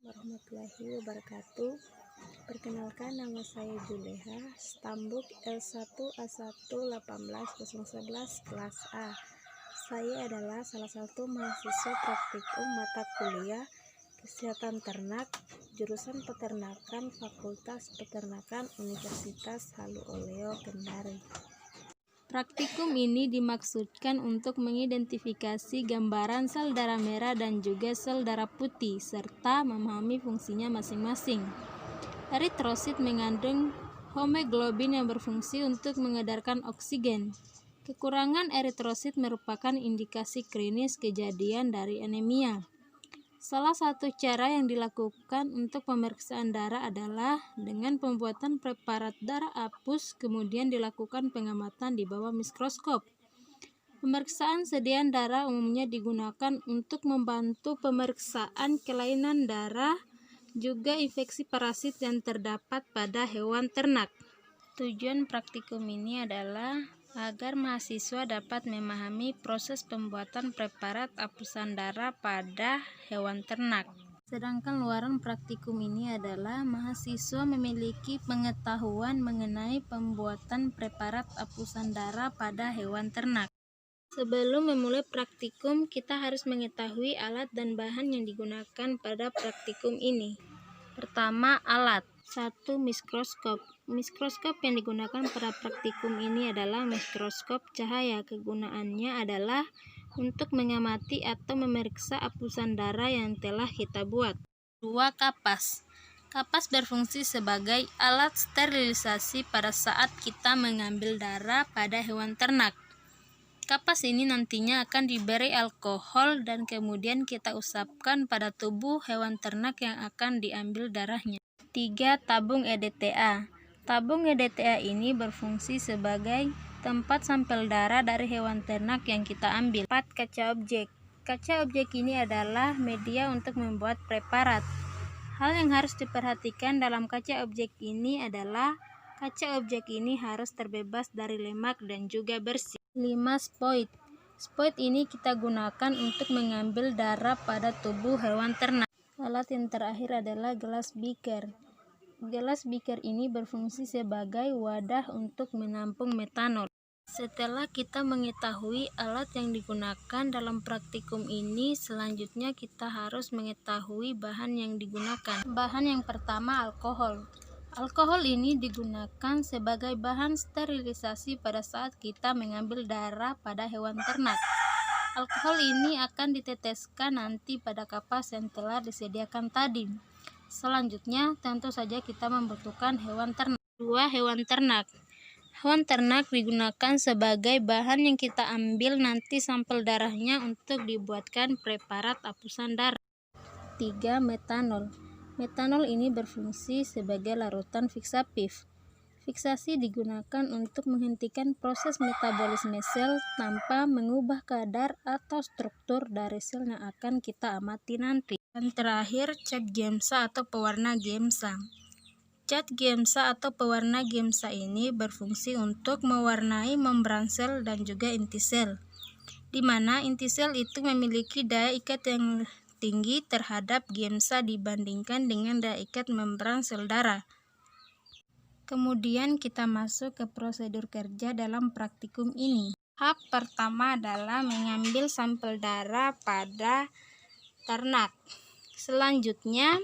Warahmatullahi wabarakatuh. Perkenalkan, nama saya Juleha, Stambuk L1A1-18011 kelas A. Saya adalah salah satu mahasiswa praktikum mata kuliah Kesehatan Ternak, jurusan Peternakan, Fakultas Peternakan, Universitas Halu Oleo, Kendari. Praktikum ini dimaksudkan untuk mengidentifikasi gambaran sel darah merah dan juga sel darah putih, serta memahami fungsinya masing-masing. Eritrosit mengandung hemoglobin yang berfungsi untuk mengedarkan oksigen. Kekurangan eritrosit merupakan indikasi klinis kejadian dari anemia. Salah satu cara yang dilakukan untuk pemeriksaan darah adalah dengan pembuatan preparat darah apus, kemudian dilakukan pengamatan di bawah mikroskop. Pemeriksaan sediaan darah umumnya digunakan untuk membantu pemeriksaan kelainan darah, juga infeksi parasit yang terdapat pada hewan ternak. Tujuan praktikum ini adalah agar mahasiswa dapat memahami proses pembuatan preparat apusan darah pada hewan ternak. Sedangkan luaran praktikum ini adalah mahasiswa memiliki pengetahuan mengenai pembuatan preparat apusan darah pada hewan ternak. Sebelum memulai praktikum, kita harus mengetahui alat dan bahan yang digunakan pada praktikum ini. Pertama, alat. 1. Mikroskop. Mikroskop yang digunakan pada praktikum ini adalah mikroskop cahaya. Kegunaannya adalah untuk mengamati atau memeriksa apusan darah yang telah kita buat. 2. Kapas. Kapas berfungsi sebagai alat sterilisasi pada saat kita mengambil darah pada hewan ternak. Kapas ini nantinya akan diberi alkohol dan kemudian kita usapkan pada tubuh hewan ternak yang akan diambil darahnya. 3. Tabung EDTA. Tabung EDTA ini berfungsi sebagai tempat sampel darah dari hewan ternak yang kita ambil. 4. Kaca objek. Kaca objek ini adalah media untuk membuat preparat. Hal yang harus diperhatikan dalam kaca objek ini adalah kaca objek ini harus terbebas dari lemak dan juga bersih. 5. Spoit. Spoit ini kita gunakan untuk mengambil darah pada tubuh hewan ternak. Alat yang terakhir adalah gelas beaker. Gelas beaker ini berfungsi sebagai wadah untuk menampung metanol. Setelah kita mengetahui alat yang digunakan dalam praktikum ini, selanjutnya kita harus mengetahui bahan yang digunakan. Bahan yang pertama, alkohol. Alkohol ini digunakan sebagai bahan sterilisasi pada saat kita mengambil darah pada hewan ternak. Alkohol ini akan diteteskan nanti pada kapas yang telah disediakan tadi. Selanjutnya, tentu saja kita membutuhkan hewan ternak. 2. Hewan ternak. Hewan ternak digunakan sebagai bahan yang kita ambil nanti sampel darahnya untuk dibuatkan preparat apusan darah. 3. Metanol. Metanol ini berfungsi sebagai larutan fiksatif. Fiksasi digunakan untuk menghentikan proses metabolisme sel tanpa mengubah kadar atau struktur dari sel yang akan kita amati nanti. Dan terakhir, cat Giemsa atau pewarna Giemsa. Cat Giemsa atau pewarna Giemsa ini berfungsi untuk mewarnai membran sel dan juga inti sel, di mana inti sel itu memiliki daya ikat yang tinggi terhadap Giemsa dibandingkan dengan daya ikat membran sel darah. Kemudian kita masuk ke prosedur kerja dalam praktikum ini. Tahap pertama adalah mengambil sampel darah pada ternak. Selanjutnya,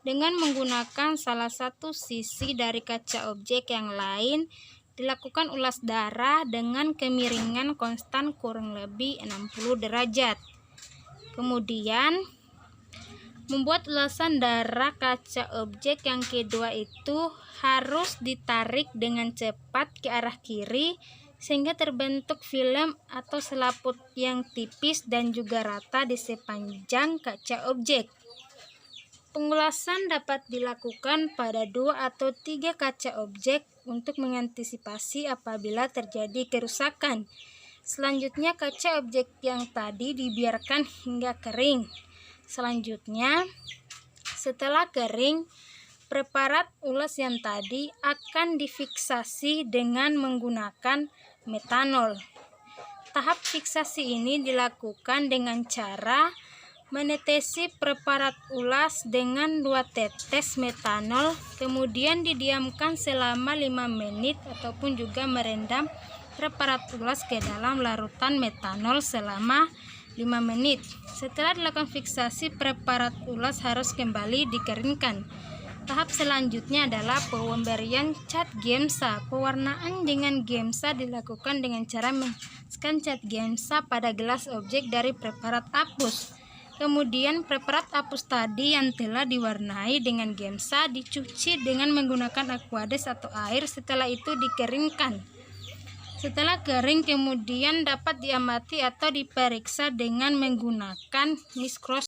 dengan menggunakan salah satu sisi dari kaca objek yang lain, dilakukan ulas darah dengan kemiringan konstan kurang lebih 60 derajat. Kemudian, membuat ulasan darah kaca objek yang kedua itu harus ditarik dengan cepat ke arah kiri sehingga terbentuk film atau selaput yang tipis dan juga rata di sepanjang kaca objek. Pengulasan dapat dilakukan pada 2 atau 3 kaca objek untuk mengantisipasi apabila terjadi kerusakan. Selanjutnya, kaca objek yang tadi dibiarkan hingga kering. Selanjutnya, setelah kering, preparat ulas yang tadi akan difiksasi dengan menggunakan metanol. Tahap fiksasi ini dilakukan dengan cara Menetesi preparat ulas dengan 2 tetes metanol, kemudian didiamkan selama 5 menit ataupun juga merendam preparat ulas ke dalam larutan metanol selama 5 menit. Setelah dilakukan fiksasi, preparat ulas harus kembali dikeringkan. Tahap selanjutnya adalah pemberian cat Gemsa. Pewarnaan dengan Gemsa dilakukan dengan cara meneteskan cat Gemsa pada gelas objek dari preparat apus. Kemudian preparat apus tadi yang telah diwarnai dengan Gemsa dicuci dengan menggunakan Aquades atau air, setelah itu dikeringkan. Setelah kering kemudian dapat diamati atau diperiksa dengan menggunakan mikroskop.